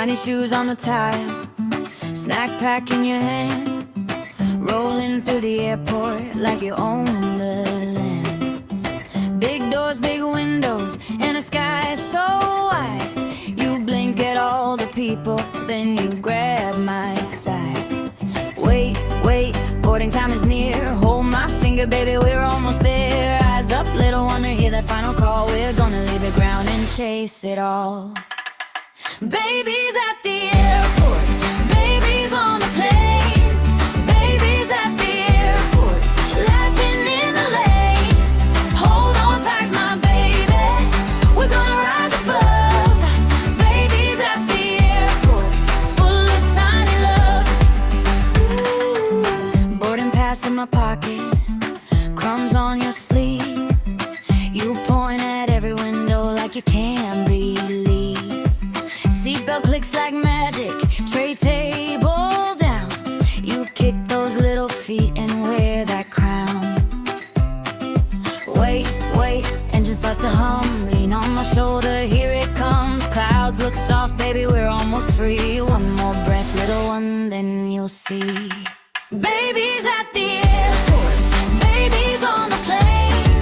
Tiny shoes on the tile, snack pack in your hand, rolling through the airport like you own the land. Big doors, big windows, and a sky so wide. You blink at all the people, then you grab my side. Wait, wait, boarding time is near. Hold my finger, baby, we're almost there. Eyes up, little one, to hear that final call. We're gonna leave the ground and chase it all. Baby's at the airport, baby's on the plane, baby's at the airport, laughing in the lane. Hold on tight, my baby, we're gonna rise above. Baby's at the airport, full of tiny love. Ooh. Boarding pass in my pocket, crumbs on your sleeve. You point at every window like you can't believe. Seatbelt clicks like magic, tray table down. You kick those little feet and wear that crown. Wait, wait, engine starts to hum. Lean on my shoulder, here it comes. Clouds look soft, baby, we're almost free. One more breath, little one, then you'll see. Baby's at the airport, baby's on the plane,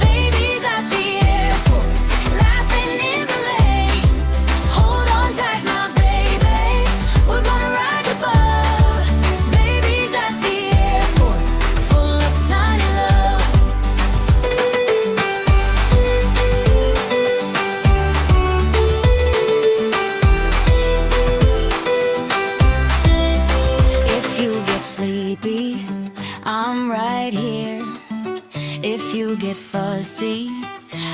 baby's at the airport, laughing in the lane. Hold on tight, my baby, we're gonna rise above. Baby's at the airport, full of tiny love. If you get sleepy, I'm right here. If you get fussy,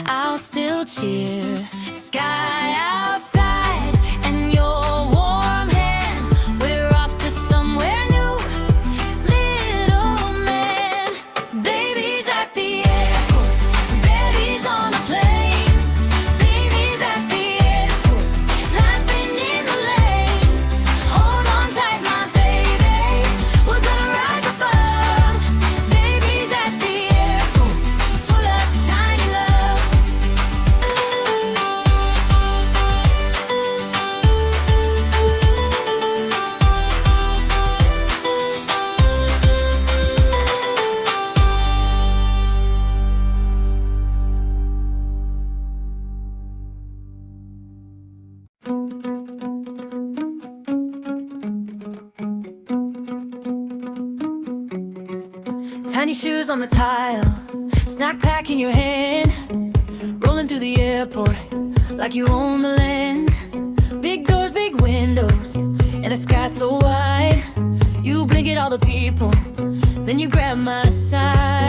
I'll still cheer. Sky outside and your warm hand, we're off to somewhere new. Little man, baby's at the airport, baby's on a plane, baby's at the airport, laughing in the lane. Hold on tight, my baby, we're gonna rise above. Baby's at the airport, full of tiny love. Tiny shoes on the tile, snack pack in your hand, rolling through the airport like you own the land. Big doors, big windows, and a sky so wide. You blink at all the people, then you grab my side.